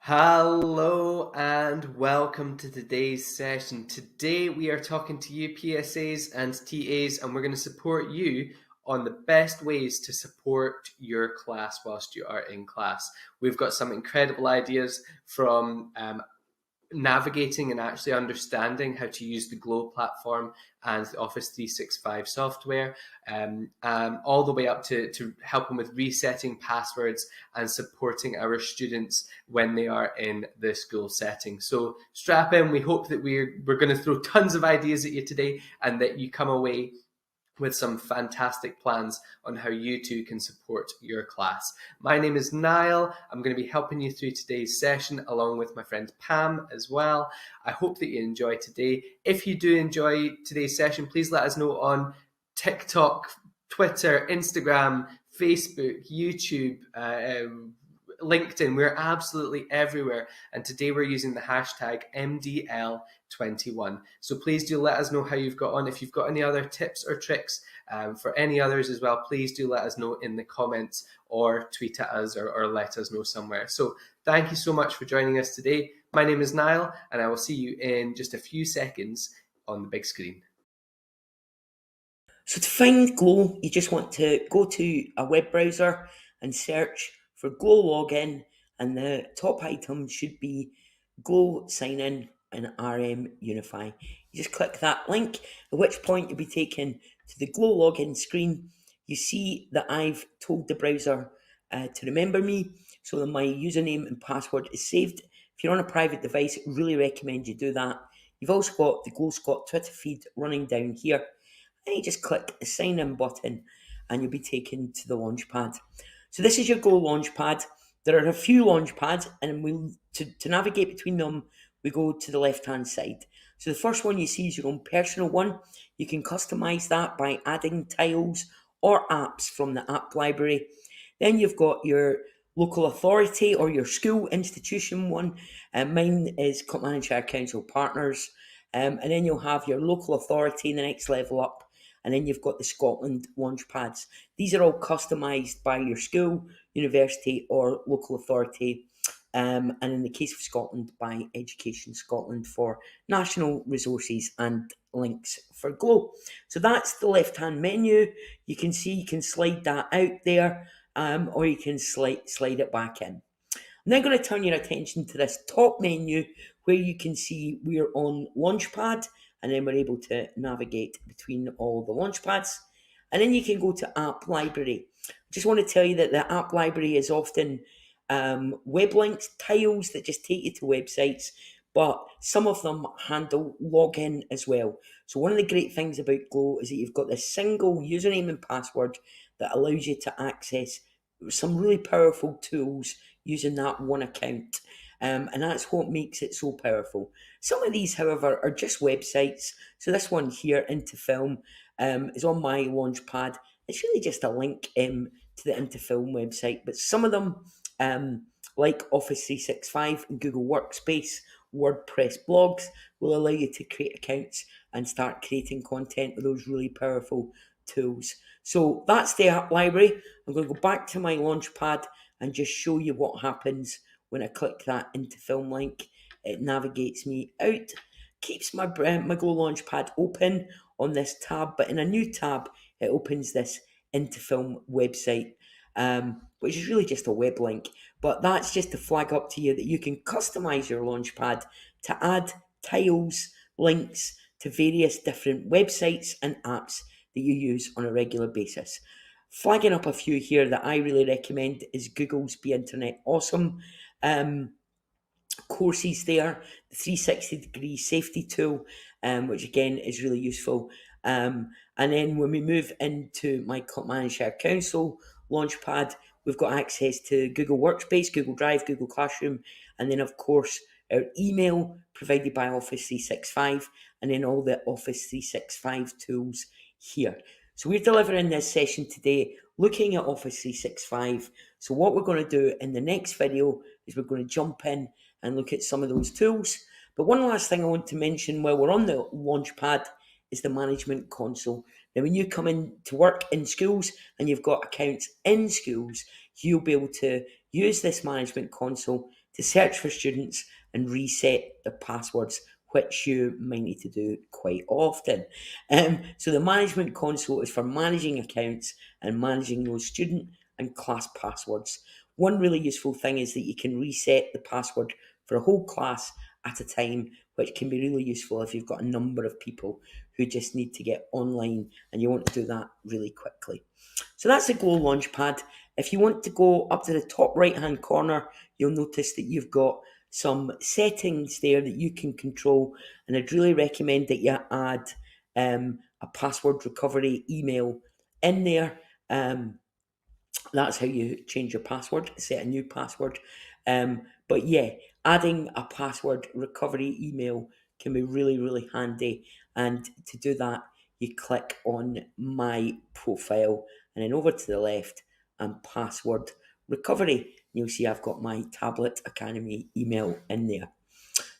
Hello and welcome to today's session. Today we are talking to you PSAs and TAs, and we're going to support you on the best ways to support your class whilst you are in class. We've got some incredible ideas from navigating and actually understanding how to use the Glow platform and the Office 365 software, all the way up to helping with resetting passwords and supporting our students when they are in the school setting. So strap in. We hope that we're going to throw tons of ideas at you today and that you come away with some fantastic plans on how you too can support your class. My name is Niall. I'm going to be helping you through today's session along with my friend Pam as well. I hope that you enjoy today. If you do enjoy today's session, please let us know on TikTok, Twitter, Instagram, Facebook, YouTube, LinkedIn. We're absolutely everywhere. And today we're using the hashtag MDL21. So please do let us know how you've got on. If you've got any other tips or tricks for any others as well, please do let us know in the comments or tweet at us or let us know somewhere. So thank you so much for joining us today. My name is Niall, and I will see you in just a few seconds on the big screen. So to find Glow, you just want to go to a web browser and search for Glow Login, and the top item should be Glow Sign In and RM Unify. You just click that link, at which point you'll be taken to the Glow Login screen. You see that I've told the browser to remember me, so that my username and password is saved. If you're on a private device, I really recommend you do that. You've also got the Glow Scott Twitter feed running down here. And you just click the sign in button and you'll be taken to the Launchpad. So this is your Glow Launchpad. There are a few Launchpads, and to navigate between them, we go to the left hand side. So the first one you see is your own personal one. You can customize that by adding tiles or apps from the app library. Then you've got your local authority or your school institution one. Mine is Courtney Council Partners. And then you'll have your local authority in the next level up. And then you've got the Scotland Launchpads. These are all customised by your school, university or local authority. And in the case of Scotland, by Education Scotland for national resources and links for Glow. So that's the left-hand menu. You can see you can slide that out there, or you can slide it back in. I'm then going to turn your attention to this top menu where you can see we're on Launchpad, and then we're able to navigate between all the Launchpads. And then you can go to App Library. I just want to tell you that the App Library is often web links, tiles that just take you to websites, but some of them handle login as well. So one of the great things about Glow is that you've got this single username and password that allows you to access some really powerful tools using that one account. And that's what makes it so powerful. Some of these, however, are just websites. So this one here, Into Film, is on my Launchpad. It's really just a link to the Into Film website. But some of them, like Office 365 and Google Workspace, WordPress blogs, will allow you to create accounts and start creating content with those really powerful tools. So that's the app library. I'm going to go back to my Launchpad and just show you what happens when I click that Into Film link. It navigates me out, keeps my Glow Launchpad open on this tab, but in a new tab, it opens this Into Film website, which is really just a web link. But that's just to flag up to you that you can customize your Launchpad to add tiles, links to various different websites and apps that you use on a regular basis. Flagging up a few here that I really recommend is Google's Be Internet Awesome courses there, the 360-degree safety tool, which again is really useful. And then when we move into my Manager Council Launchpad, we've got access to Google Workspace, Google Drive, Google Classroom, and then of course our email provided by Office 365, and then all the Office 365 tools here. So we're delivering this session today looking at Office 365. So what we're going to do in the next video is we're going to jump in and look at some of those tools. But one last thing I want to mention while we're on the Launchpad is the management console. Now, when you come in to work in schools and you've got accounts in schools, you'll be able to use this management console to search for students and reset the passwords, which you might need to do quite often. So the management console is for managing accounts and managing those student and class passwords. One really useful thing is that you can reset the password for a whole class at a time, which can be really useful if you've got a number of people who just need to get online and you want to do that really quickly. So that's the Go Launchpad. If you want to go up to the top right hand corner, you'll notice that you've got some settings there that you can control, and I'd really recommend that you add a password recovery email in there. That's how you change your password, set a new password. But yeah, adding a password recovery email can be really, really handy. And to do that, you click on my profile and then over to the left and password recovery. You'll see I've got my Tablet Academy email in there.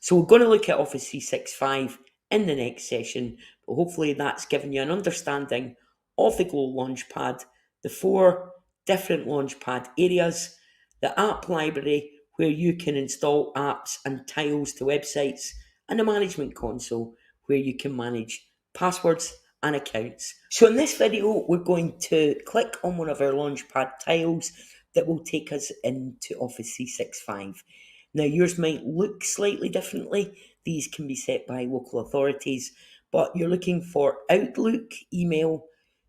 So we're going to look at Office 365 in the next session, but hopefully that's given you an understanding of the Go Launchpad, the 4 different Launchpad areas, the app library where you can install apps and tiles to websites, and the management console where you can manage passwords and accounts. So in this video, we're going to click on one of our Launchpad tiles that will take us into Office 365. Now, yours might look slightly differently. These can be set by local authorities, but you're looking for Outlook email,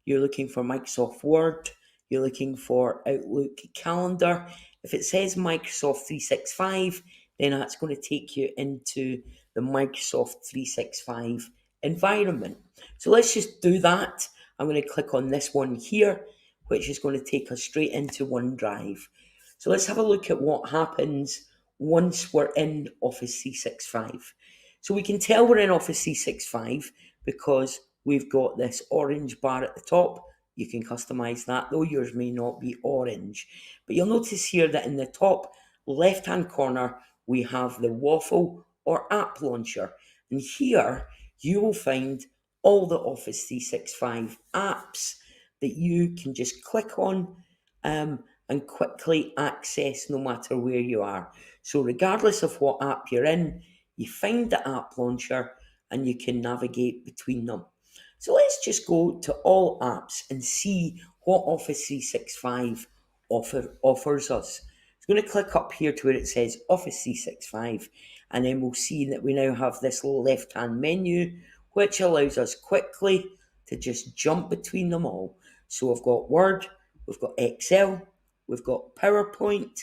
you're looking for Microsoft Word, you're looking for Outlook Calendar. If it says Microsoft 365, then that's going to take you into the Microsoft 365 environment. So let's just do that. I'm going to click on this one here, which is going to take us straight into OneDrive. So let's have a look at what happens once we're in Office 365. So we can tell we're in Office 365 because we've got this orange bar at the top. You can customize that, though yours may not be orange. But you'll notice here that in the top left-hand corner, we have the waffle or app launcher. And here you will find all the Office 365 apps that you can just click on and quickly access no matter where you are. So regardless of what app you're in, you find the app launcher and you can navigate between them. So let's just go to all apps and see what Office 365 offers us. I'm going to click up here to where it says Office 365, and then we'll see that we now have this left-hand menu, which allows us quickly to just jump between them all. So we've got Word, we've got Excel, we've got PowerPoint,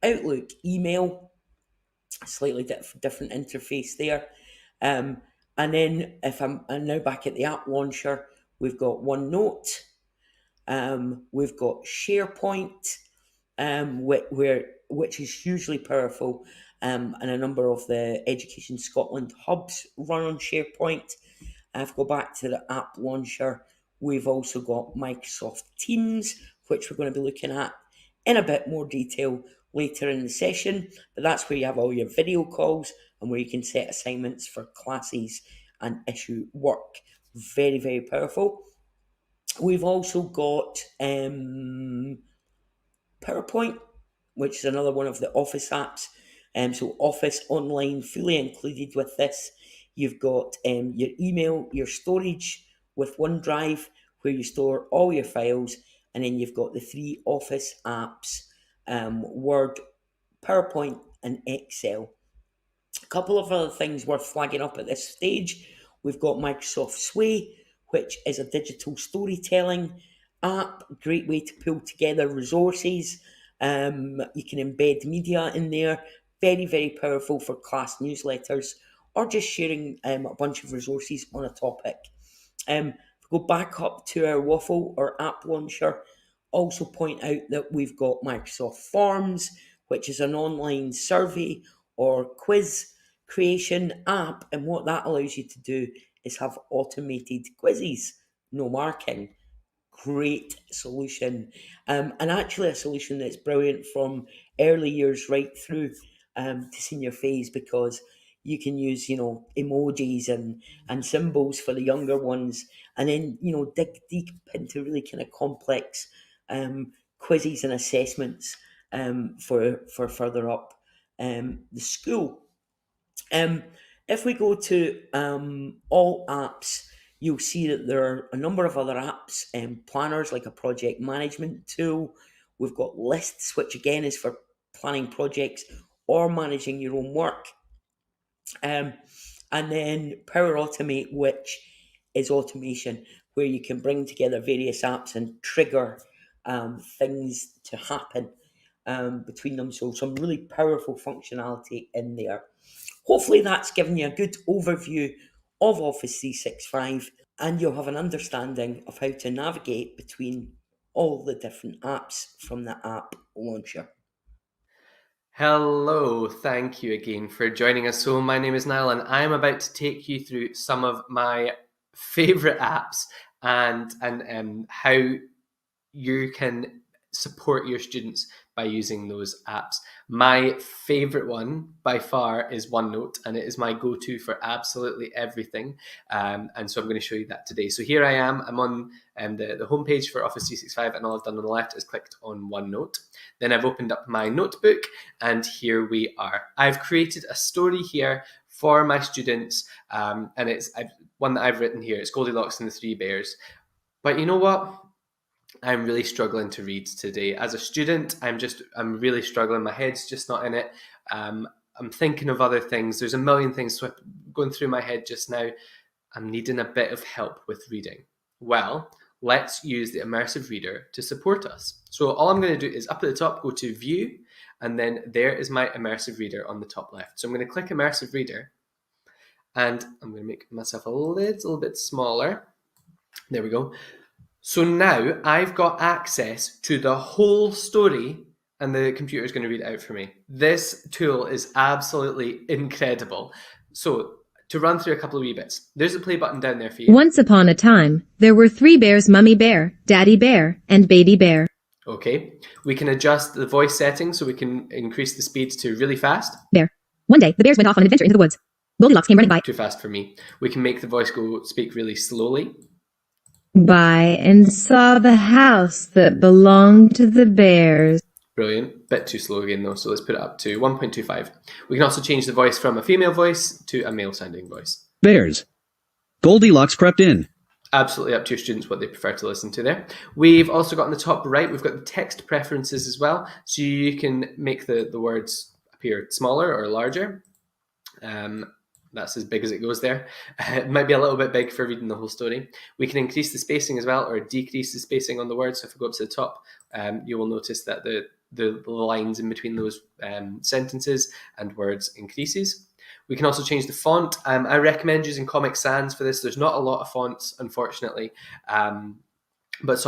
Outlook email, slightly different interface there. And then if I'm now back at the app launcher, we've got Onenote, we've got SharePoint, which is hugely powerful, and a number of the Education Scotland hubs run on SharePoint. If we go back to the app launcher, we've also got Microsoft Teams, which we're going to be looking at in a bit more detail later in the session, but that's where you have all your video calls and where you can set assignments for classes and issue work. Very, very powerful. We've also got PowerPoint, which is another one of the Office apps. So Office Online fully included with this. You've got your email, your storage with OneDrive, where you store all your files, and then you've got the 3 Office apps, Word, PowerPoint, and Excel. A couple of other things worth flagging up at this stage. We've got Microsoft Sway, which is a digital storytelling app, great way to pull together resources. You can embed media in there, very, very powerful for class newsletters or just sharing a bunch of resources on a topic. If we go back up to our waffle or app launcher, also point out that we've got Microsoft Forms, which is an online survey or quiz creation app, and what that allows you to do is have automated quizzes, no marking. Great solution, and actually a solution that's brilliant from early years right through to senior phase, because you can use emojis and symbols for the younger ones, and then dig deep into really kind of complex quizzes and assessments for further up the school. If we go to all apps, you'll see that there are a number of other apps and planners, like a project management tool. We've got lists, which again is for planning projects or managing your own work. And then Power Automate, which is automation, where you can bring together various apps and trigger things to happen between them. So some really powerful functionality in there. Hopefully that's given you a good overview of Office 365, and you'll have an understanding of how to navigate between all the different apps from the app launcher. Hello, thank you again for joining us. So my name is Niall and I'm about to take you through some of my favorite apps and how you can support your students by using those apps. My favorite one by far is Onenote, and it is my go-to for absolutely everything. And so I'm going to show you that today. So here I am. I'm on the homepage for Office 365, and all I've done on the left is clicked on OneNote. Then I've opened up my notebook, and here we are. I've created a story here for my students, and it's one that I've written here. It's Goldilocks and the Three Bears. But you know what? I'm really struggling to read today. As a student, I'm really struggling. My head's just not in it. I'm thinking of other things. There's a million things going through my head just now. I'm needing a bit of help with reading. Well, let's use the Immersive Reader to support us. So all I'm going to do is up at the top, go to View, and then there is my Immersive Reader on the top left. So I'm going to click Immersive Reader, and I'm going to make myself a little bit smaller. There we go. So now I've got access to the whole story, and the computer is going to read it out for me. This tool is absolutely incredible. So to run through a couple of wee bits, there's a play button down there for you. Once upon a time, there were 3 bears: Mummy Bear, Daddy Bear, and Baby Bear. Okay, we can adjust the voice settings so we can increase the speed to really fast. Bear. One day, the bears went off on an adventure into the woods. Goldilocks came running by. Too fast for me. We can make the voice speak really slowly. And saw the house that belonged to the bears. Brilliant. Bit too slow again though, so let's put it up to 1.25. We can also change the voice from a female voice to a male sounding voice. Bears. Goldilocks crept in. Absolutely up to your students what they prefer to listen to there. We've also got on the top right, we've got the text preferences as well. So you can make the words appear smaller or larger. That's as big as it goes there. It might be a little bit big for reading the whole story. We can increase the spacing as well, or decrease the spacing on the words. So if we go up to the top, you will notice that the lines in between those sentences and words increases. We can also change the font. I recommend using Comic Sans for this. There's not a lot of fonts, unfortunately. But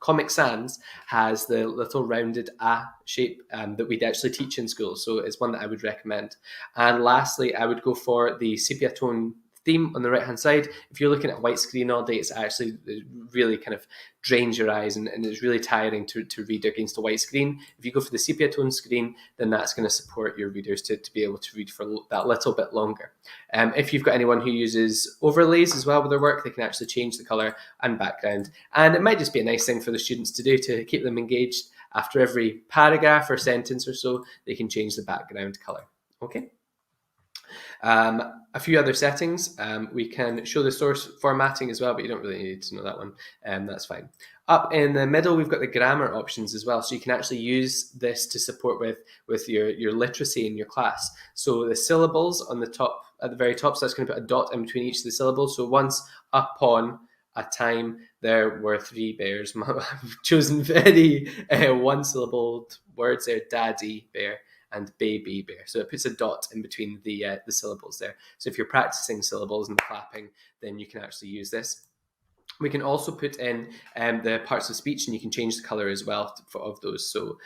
Comic Sans has the little rounded A shape that we'd actually teach in school. So it's one that I would recommend. And lastly, I would go for the sepia tone theme on the right hand side. If you're looking at a white screen all day, it really kind of drains your eyes and it's really tiring to read against a white screen. If you go for the sepia tone screen, then that's going to support your readers to be able to read for that little bit longer. If you've got anyone who uses overlays as well with their work, they can actually change the color and background. And it might just be a nice thing for the students to do to keep them engaged. After every paragraph or sentence or so, they can change the background color. Okay. A few other settings. We can show the source formatting as well, but you don't really need to know that one. That's fine. Up in the middle, we've got the grammar options as well. So you can actually use this to support with your literacy in your class. So the syllables on the top, at the very top, so that's going to put a dot in between each of the syllables. So once upon a time, there were 3 bears. I've chosen very one-syllable words there, Daddy Bear and Baby Bear. So it puts a dot in between the syllables there. So if you're practicing syllables and clapping, then you can actually use this. We can also put in the parts of speech, and you can change the color as well of those. So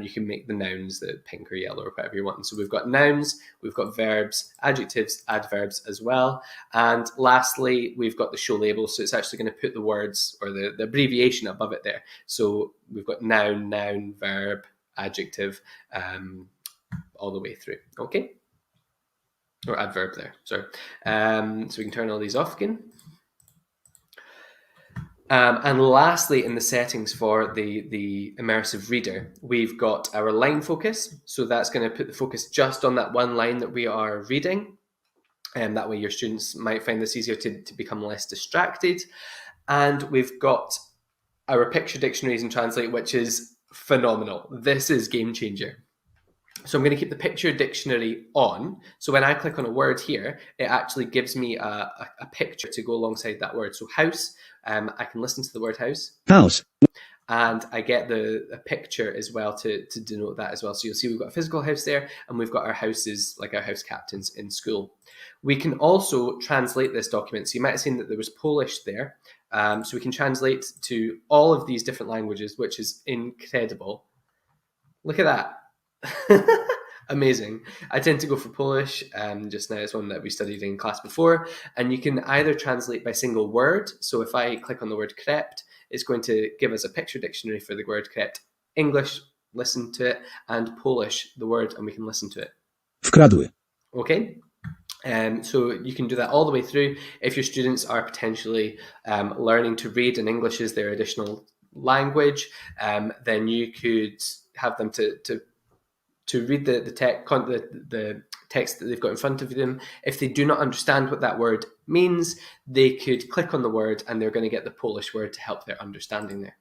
you can make the nouns the pink or yellow or whatever you want. So we've got nouns, we've got verbs, adjectives, adverbs as well. And lastly, we've got the show labels. So it's actually going to put the words or the abbreviation above it there. So we've got noun, verb, adjective, all the way through. Okay. Or adverb there, sorry. So we can turn all these off again. And lastly, in the settings for the Immersive Reader, we've got our line focus. So that's going to put the focus just on that one line that we are reading. And that way your students might find this easier to become less distracted. And we've got our picture dictionaries and translate, which is phenomenal. This is game changer. So I'm going to keep the picture dictionary on. So when I click on a word here, it actually gives me a picture to go alongside that word. So house, I can listen to the word house. House. And I get a picture as well to denote that as well. So you'll see we've got a physical house there, and we've got our houses, like our house captains in school. We can also translate this document. So you might have seen that there was Polish there. So we can translate to all of these different languages, which is incredible. Look at that. Amazing. I tend to go for Polish just now. It's one that we studied in class before. And you can either translate by single word. So if I click on the word crept, it's going to give us a picture dictionary for the word crept. English, listen to it, and Polish, the word, and we can listen to it. Wkradły. Okay. So you can do that all the way through. If your students are potentially learning to read and English is their additional language, then you could have them to read the text that they've got in front of them. If they do not understand what that word means, they could click on the word and they're going to get the Polish word to help their understanding there.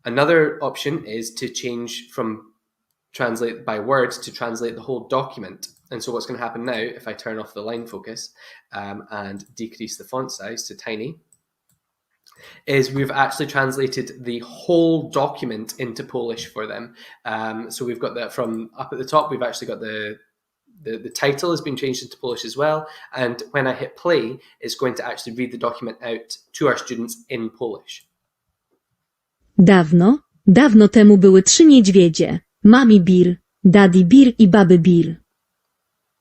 Another option is to change from translate by words to translate the whole document. And so what's going to happen now, if I turn off the line focus and decrease the font size to tiny, is we've actually translated the whole document into Polish for them. So we've got that from up at the top, we've actually got the title has been changed into Polish as well. And when I hit play, it's going to actually read the document out to our students in Polish. Dawno, dawno temu były 3 niedźwiedzie, Mami Bir, Daddy Bir i Baby Bir.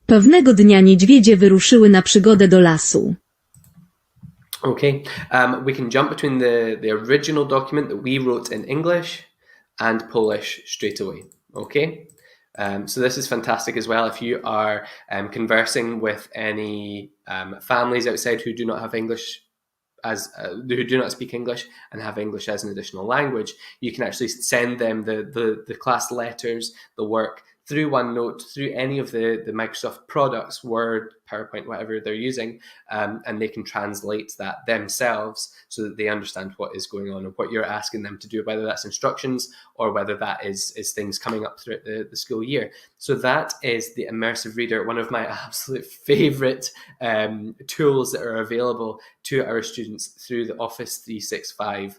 Pewnego dnia niedźwiedzie wyruszyły na przygodę do lasu. Okay, we can jump between the original document that we wrote in English and Polish straight away. Okay, so this is fantastic as well if you are conversing with any families outside who do not have English who do not speak English and have English as an additional language. You can actually send them the class letters, the work, through Onenote, through any of the Microsoft products, Word, PowerPoint, whatever they're using, and they can translate that themselves so that they understand what is going on and what you're asking them to do, whether that's instructions or whether that is things coming up throughout the school year. So that is the Immersive Reader, one of my absolute favorite tools that are available to our students through the Office 365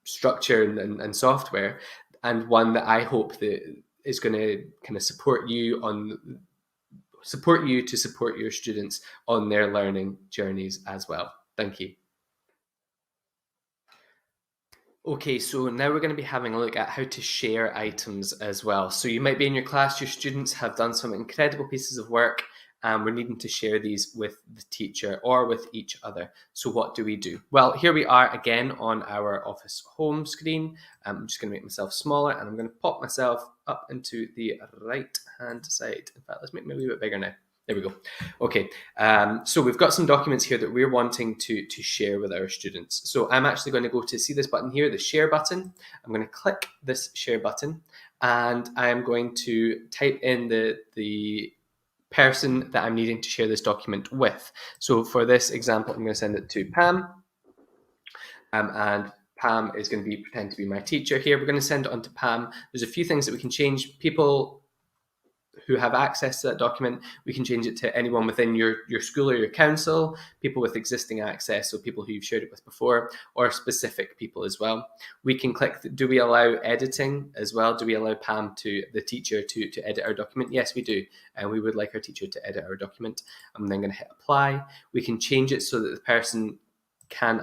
structure and software, and one that I hope that is going to kind of support you to support your students on their learning journeys as well. Thank you. Okay, so now we're going to be having a look at how to share items as well. So you might be in your class, your students have done some incredible pieces of work, and we're needing to share these with the teacher or with each other. So what do we do? Well, here we are again on our Office home screen. I'm just going to make myself smaller, and I'm going to pop myself up into the right-hand side. In fact, let's make me a wee bit bigger now. There we go. Okay, so we've got some documents here that we're wanting to share with our students. So I'm actually going to go to see this button here, the share button. I'm going to click this share button, and I'm going to type in the person that I'm needing to share this document with. So for this example, I'm going to send it to Pam, and Pam is going to pretend to be my teacher here. We're going to send it on to Pam. There's a few things that we can change. People who have access to that document, we can change it to anyone within your school or your council, people with existing access, so people who you've shared it with before, or specific people as well. We can click, do we allow editing as well? Do we allow Pam, the teacher, to edit our document? Yes, we do. And we would like our teacher to edit our document. I'm then going to hit apply. We can change it so that the person can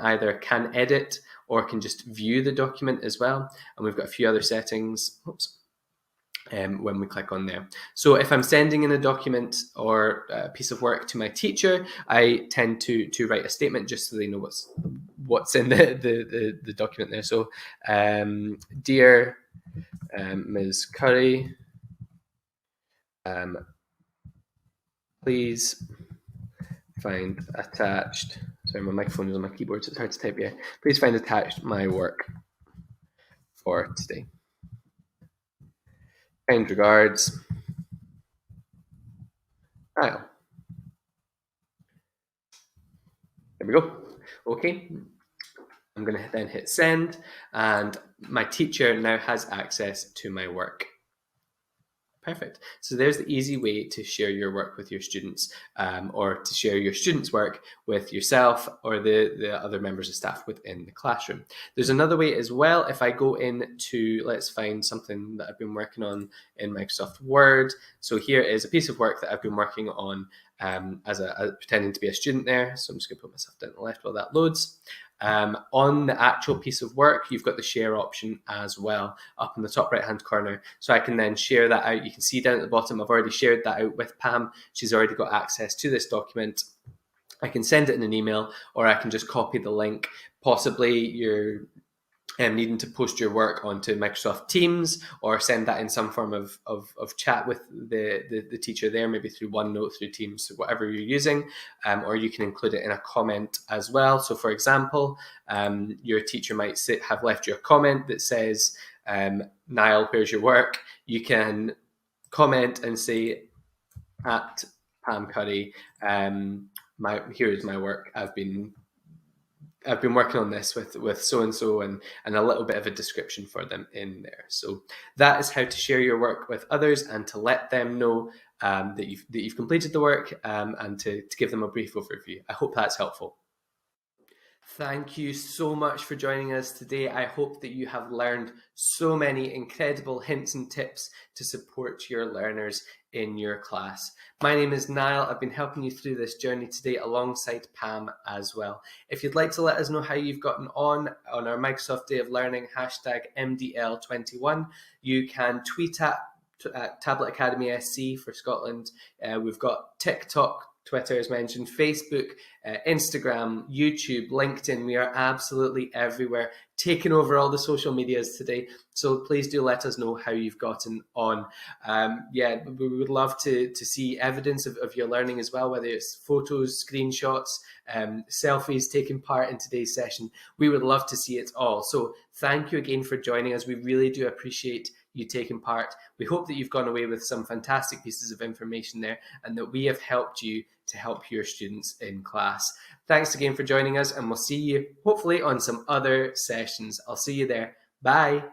edit or can just view the document as well. And we've got a few other settings. Oops. When we click on there. So if I'm sending in a document or a piece of work to my teacher, I tend to write a statement just so they know what's in the document there. So dear Ms. Curry, please find attached Sorry, my microphone is on my keyboard, so it's hard to type here. Please find attached my work for today. Kind regards, Niall. There we go. Okay. I'm going to then hit send, and my teacher now has access to my work. Perfect. So there's the easy way to share your work with your students, or to share your students' work with yourself or the other members of staff within the classroom. There's another way as well. If I go into, let's find something that I've been working on in Microsoft Word. So here is a piece of work that I've been working on as pretending to be a student there. So I'm just going to put myself down to the left while that loads. On the actual piece of work, you've got the share option as well up in the top right hand corner. So I can then share that out. You can see down at the bottom, I've already shared that out with Pam. She's already got access to this document. I can send it in an email, or I can just copy the link. Possibly you're needing to post your work onto Microsoft Teams, or send that in some form of chat with the teacher there, maybe through OneNote, through Teams, whatever you're using, or you can include it in a comment as well. So for example, your teacher might have left you a comment that says, Niall, where's your work? You can comment and say, at Pam Curry, here is my work. I've been working on this with so-and-so, and a little bit of a description for them in there. So that is how to share your work with others and to let them know that you've completed the work, and to give them a brief overview. I hope that's helpful. Thank you so much for joining us today. I hope that you have learned so many incredible hints and tips to support your learners in your class. My name is Niall. I've been helping you through this journey today alongside Pam as well. If you'd like to let us know how you've gotten on our Microsoft Day of Learning, #MDL21, you can tweet at Tablet Academy SC for Scotland. We've got TikTok, Twitter as mentioned, Facebook, Instagram, YouTube, LinkedIn. We are absolutely everywhere, taking over all the social medias today. So please do let us know how you've gotten on. Yeah, we would love to see evidence of your learning as well, whether it's photos, screenshots, selfies, taking part in today's session. We would love to see it all. So thank you again for joining us. We really do appreciate you taking part. We hope that you've gone away with some fantastic pieces of information there, and that we have helped you to help your students in class. Thanks again for joining us, and we'll see you hopefully on some other sessions. I'll see you there. Bye.